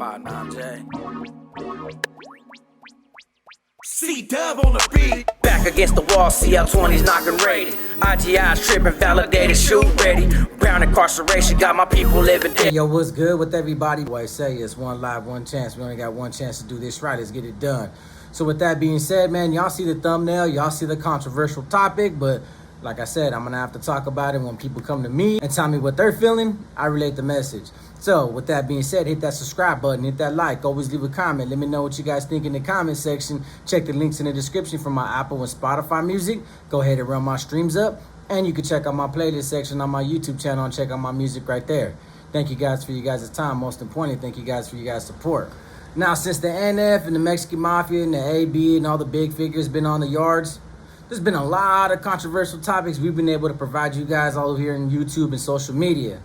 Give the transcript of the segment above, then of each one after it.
spot, nah, Jay. C-Dub on the beat. Back against the wall, CL20's knocking rated. IGI's tripping, validated, shoot ready. Brown incarceration, got my people living dead. Hey, yo, what's good with everybody? Boy, I say it's one live, one chance. We only got one chance to do this right. Let's get it done. So with that being said, man, y'all see the thumbnail, y'all see the controversial topic, but like I said, I'm gonna have to talk about it when people come to me and tell me what they're feeling. I relate the message. So with that being said, hit that subscribe button, hit that like, always leave a comment. Let me know what you guys think in the comment section. Check the links in the description for my Apple and Spotify music. Go ahead and run my streams up. And you can check out my playlist section on my YouTube channel and check out my music right there. Thank you guys for you guys' time. Most importantly, thank you guys for you guys' support. Now, since the NF and the Mexican Mafia and the AB and all the big figures been on the yards, there's been a lot of controversial topics we've been able to provide you guys all over here on YouTube and social media.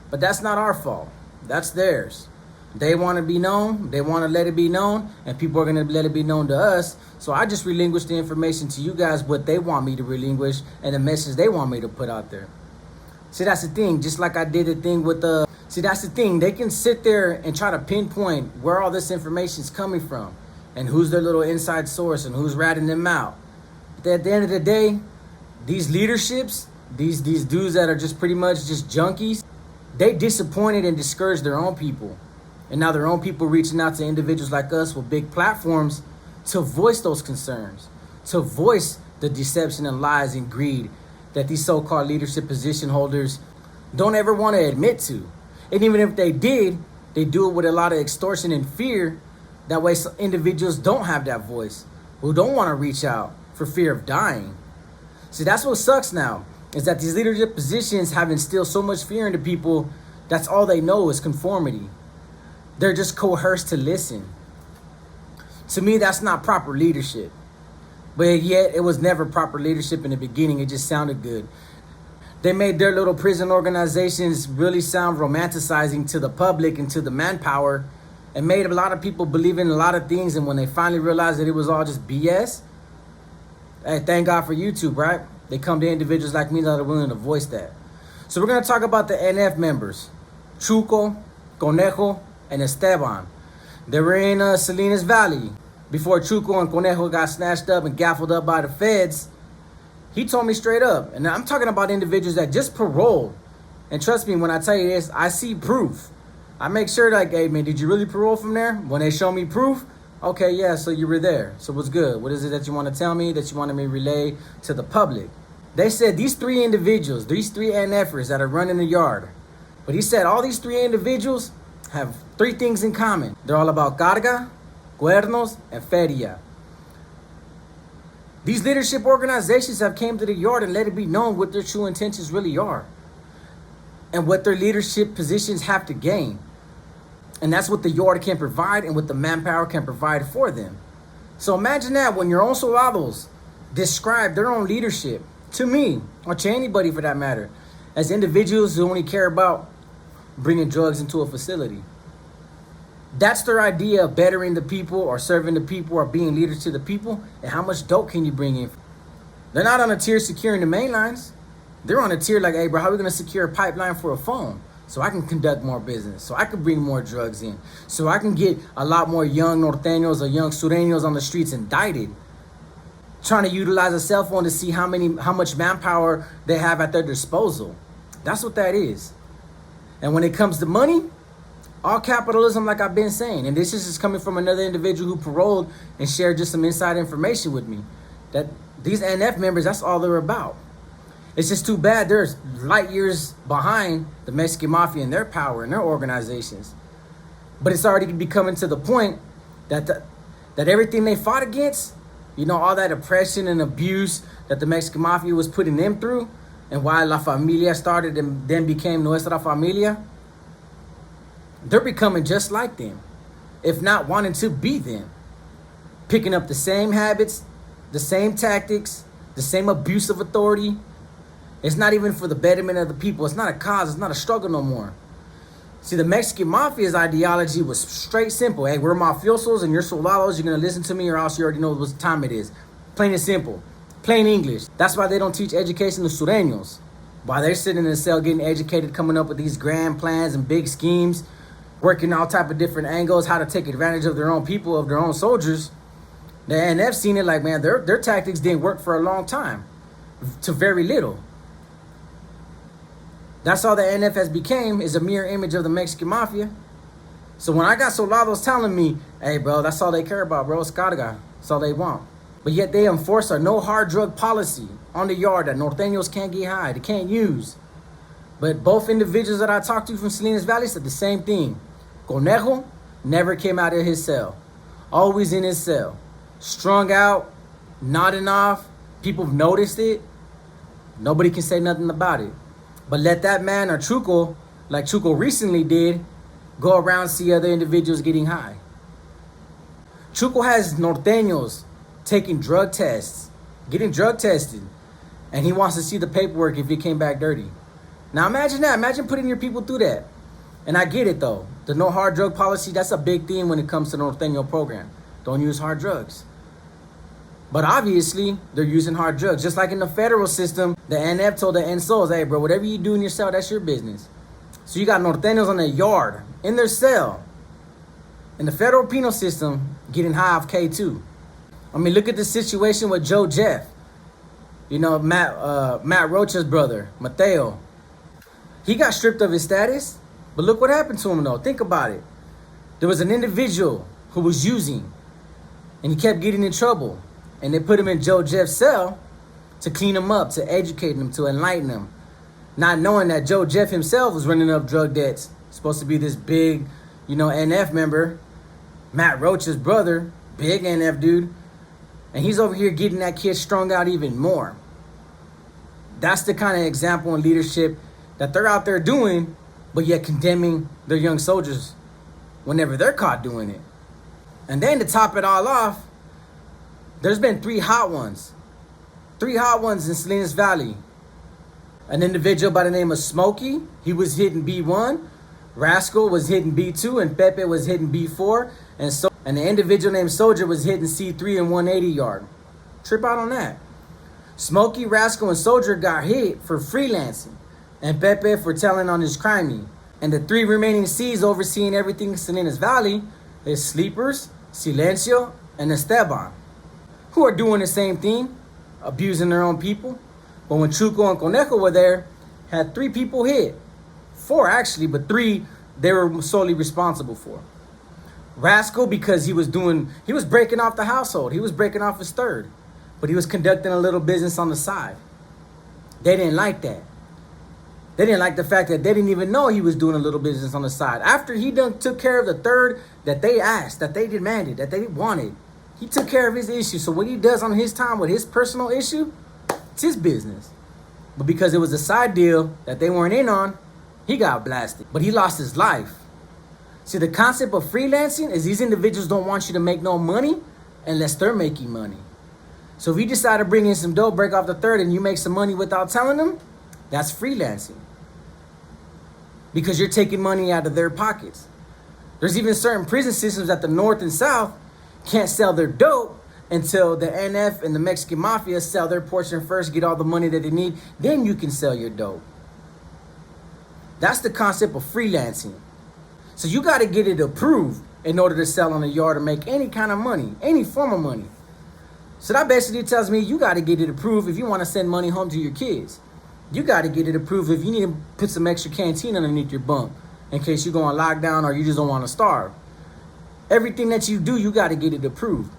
But that's not our fault. That's theirs. They want to be known. They want to let it be known. And people are going to let it be known to us. So I just relinquish the information to you guys, what they want me to relinquish and the message they want me to put out there. See, that's the thing. Just like I did the thing with the... See, that's the thing. They can sit there and try to pinpoint where all this information is coming from and who's their little inside source and who's ratting them out. But at the end of the day, these leaderships, these dudes that are just pretty much just junkies, they disappointed and discouraged their own people. And now their own people reaching out to individuals like us with big platforms to voice those concerns, to voice the deception and lies and greed that these so-called leadership position holders don't ever want to admit to. And even if they did, they do it with a lot of extortion and fear. That way individuals don't have that voice, who don't want to reach out for fear of dying. See, that's what sucks now, is that these leadership positions have instilled so much fear into people. That's all they know is conformity. They're just coerced to listen. To me, that's not proper leadership. But yet, it was never proper leadership in the beginning. It just sounded good. They made their little prison organizations really sound romanticizing to the public and to the manpower, and made a lot of people believe in a lot of things. And when they finally realized that it was all just BS, hey, thank God for YouTube, right? They come to individuals like me that are willing to voice that. So we're going to talk about the NF members, Chuco, Conejo, and Esteban. They were in Salinas Valley before Chuco and Conejo got snatched up and gaffled up by the feds. He told me straight up, and I'm talking about individuals that just paroled. And trust me, when I tell you this, I see proof. I make sure, like, hey, man, did you really parole from there? When they show me proof, okay, yeah, so you were there. So what's good? What is it that you want to tell me, that you wanted me to relay to the public? They said these three individuals, these three NFers that are running the yard. But he said all these three individuals have three things in common. They're all about carga, cuernos, and feria. These leadership organizations have came to the yard and let it be known what their true intentions really are and what their leadership positions have to gain. And that's what the yard can provide and what the manpower can provide for them. So imagine that when your own soldados describe their own leadership to me, or to anybody for that matter, as individuals who only care about bringing drugs into a facility. That's their idea of bettering the people or serving the people or being leaders to the people. And how much dope can you bring in? They're not on a tier securing the main lines. They're on a tier like, hey, bro, how are we going to secure a pipeline for a phone so I can conduct more business, so I can bring more drugs in, so I can get a lot more young Nortenos or young Sureños on the streets indicted, trying to utilize a cell phone to see how much manpower they have at their disposal. That's what that is. And when it comes to money, all capitalism, like I've been saying, and this is just coming from another individual who paroled and shared just some inside information with me, that these NF members, that's all they're about. It's just too bad they're light years behind the Mexican Mafia and their power and their organizations. But it's already becoming to the point that that everything they fought against, you know, all that oppression and abuse that the Mexican Mafia was putting them through, and why La Familia started and then became Nuestra Familia, they're becoming just like them, if not wanting to be them. Picking up the same habits, the same tactics, the same abuse of authority. It's not even for the betterment of the people. It's not a cause. It's not a struggle no more. See, the Mexican Mafia's ideology was straight simple. Hey, we're mafiosos and you're soldados. You're going to listen to me or else you already know what time it is. Plain and simple. Plain English. That's why they don't teach education to Sureños. While they're sitting in a cell getting educated, coming up with these grand plans and big schemes, working all type of different angles, how to take advantage of their own people, of their own soldiers. The NF seen it like, man, their tactics didn't work for a long time, to very little. That's all the NF has became, is a mirror image of the Mexican Mafia. So when I got soldados telling me, hey, bro, that's all they care about, bro, it's carga. That's all they want. But yet they enforce a no hard drug policy on the yard that Nortenos can't get high, they can't use. But both individuals that I talked to from Salinas Valley said the same thing. Conejo never came out of his cell. Always in his cell. Strung out, nodding off. People have noticed it. Nobody can say nothing about it. But let that man or Chuco, like Chuco recently did, go around and see other individuals getting high. Chuco has Nortenos taking drug tests, getting drug tested, and he wants to see the paperwork if it came back dirty. Now imagine that. Imagine putting your people through that. And I get it though. The no hard drug policy, that's a big thing when it comes to the Norteño program. Don't use hard drugs. But obviously, they're using hard drugs. Just like in the federal system, the NF told the NSOs, hey bro, whatever you do in your cell, that's your business. So you got Norteños on their yard, in their cell, in the federal penal system, getting high off K2. I mean, look at the situation with Joe Jeff. You know, Matt Rocha's brother, Mateo. He got stripped of his status, but look what happened to him though. Think about it. There was an individual who was using, and he kept getting in trouble. And they put him in Joe Jeff's cell to clean him up, to educate him, to enlighten him. Not knowing that Joe Jeff himself was running up drug debts. Supposed to be this big, NF member. Matt Roach's brother, big NF dude. And he's over here getting that kid strung out even more. That's the kind of example and leadership that they're out there doing, but yet condemning their young soldiers whenever they're caught doing it. And then to top it all off, there's been 3 hot ones. 3 hot ones in Salinas Valley. An individual by the name of Smokey, he was hitting B1. Rascal was hitting B2, and Pepe was hitting B4. And the individual named Soldier was hitting C3 and 180 yard. Trip out on that. Smokey, Rascal, and Soldier got hit for freelancing, and Pepe for telling on his crime. And the 3 remaining C's overseeing everything in Salinas Valley is Sleepers, Silencio, and Esteban, who are doing the same thing, abusing their own people. But when Chuco and Conejo were there, had 3 people hit. 4 actually, but 3 they were solely responsible for. Rascal, because he was breaking off the household. He was breaking off his third, but he was conducting a little business on the side. They didn't like that. They didn't like the fact that they didn't even know he was doing a little business on the side. After he done took care of the third that they asked, that they demanded, that they wanted, he took care of his issue. So what he does on his time with his personal issue, it's his business. But because it was a side deal that they weren't in on, he got blasted. But he lost his life. See, the concept of freelancing is these individuals don't want you to make no money unless they're making money. So if you decide to bring in some dope, break off the third, and you make some money without telling them, that's freelancing. Because you're taking money out of their pockets. There's even certain prison systems that the North and South can't sell their dope until the NF and the Mexican Mafia sell their portion first, get all the money that they need, then you can sell your dope. That's the concept of freelancing. So you got to get it approved in order to sell on the yard or make any kind of money, any form of money. So that basically tells me you got to get it approved if you want to send money home to your kids. You got to get it approved if you need to put some extra canteen underneath your bunk in case you go on lockdown or you just don't want to starve. Everything that you do, you got to get it approved.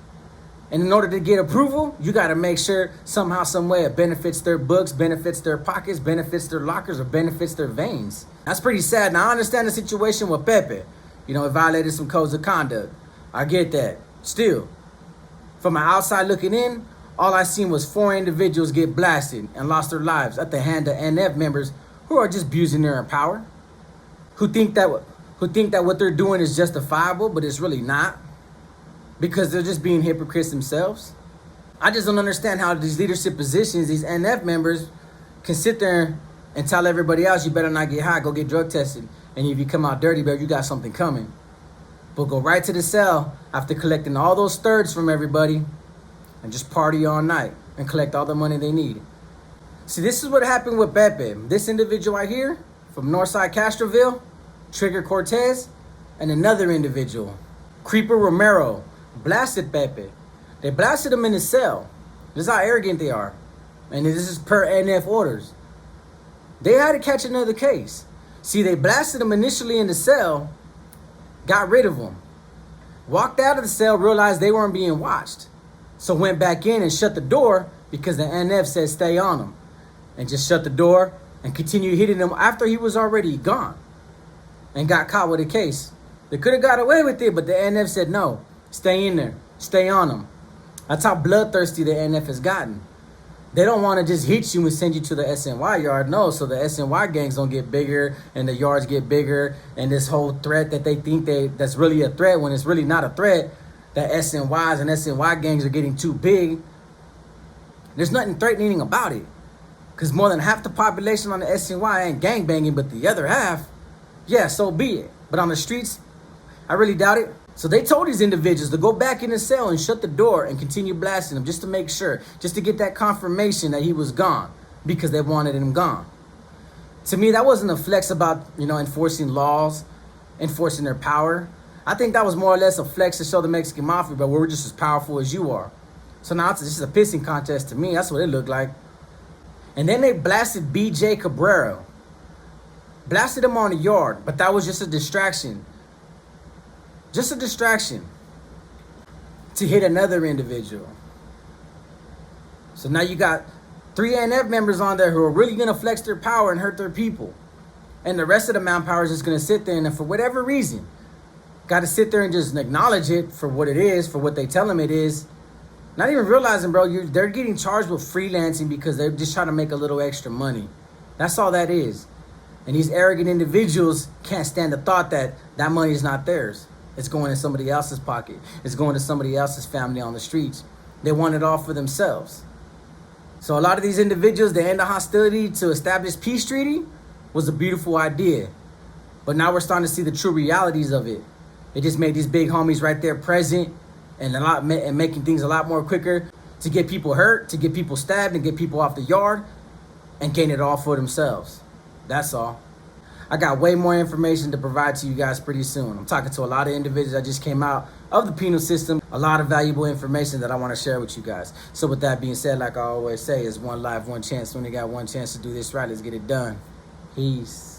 And in order to get approval, you got to make sure somehow, some way it benefits their books, benefits their pockets, benefits their lockers, or benefits their veins. That's pretty sad. Now, I understand the situation with Pepe. It violated some codes of conduct. I get that. Still, from an outside looking in, all I seen was 4 individuals get blasted and lost their lives at the hand of NF members who are just abusing their power, who think that what they're doing is justifiable, but it's really not, because they're just being hypocrites themselves. I just don't understand how these leadership positions, these NF members, can sit there and tell everybody else, you better not get high, go get drug tested. And if you come out dirty, bro, you got something coming. But go right to the cell after collecting all those thirds from everybody and just party all night and collect all the money they need. See, this is what happened with Pepe. This individual right here from Northside Castroville, Trigger Cortez, and another individual, Creeper Romero, blasted Pepe. They blasted him in his cell. This is how arrogant they are. And this is per NF orders. They had to catch another case. See, they blasted him initially in the cell, got rid of him. Walked out of the cell, realized they weren't being watched. So went back in and shut the door because the NF said stay on him. And just shut the door and continued hitting him after he was already gone. And got caught with a case. They could have got away with it, but the NF said no. Stay in there. Stay on him. That's how bloodthirsty the NF has gotten. They don't want to just hit you and send you to the SNY yard. No, so the SNY gangs don't get bigger and the yards get bigger. And this whole threat that they think that's really a threat when it's really not a threat. That SNYs and SNY gangs are getting too big. There's nothing threatening about it. Because more than half the population on the SNY ain't gangbanging, but the other half, yeah, so be it. But on the streets, I really doubt it. So they told these individuals to go back in the cell and shut the door and continue blasting him just to make sure, just to get that confirmation that he was gone because they wanted him gone. To me, that wasn't a flex about, enforcing laws, enforcing their power. I think that was more or less a flex to show the Mexican mafia, but we're just as powerful as you are. So now this is a pissing contest to me. That's what it looked like. And then they blasted BJ Cabrera. Blasted him on the yard, but that was just a distraction. Just a distraction to hit another individual. So now you got 3 NF members on there who are really going to flex their power and hurt their people. And the rest of the manpower is just going to sit there and for whatever reason, got to sit there and just acknowledge it for what it is, for what they tell them it is. Not even realizing, bro, they're getting charged with freelancing because they're just trying to make a little extra money. That's all that is. And these arrogant individuals can't stand the thought that that money is not theirs. It's going in somebody else's pocket. It's going to somebody else's family on the streets. They want it all for themselves. So a lot of these individuals, the end of hostility to establish peace treaty was a beautiful idea. But now we're starting to see the true realities of it. It just made these big homies right there present and making things a lot more quicker to get people hurt, to get people stabbed, and get people off the yard and gain it all for themselves. That's all. I got way more information to provide to you guys pretty soon. I'm talking to a lot of individuals that just came out of the penal system. A lot of valuable information that I want to share with you guys. So with that being said, like I always say, it's one life, one chance. We only got one chance to do this right. Let's get it done. Peace.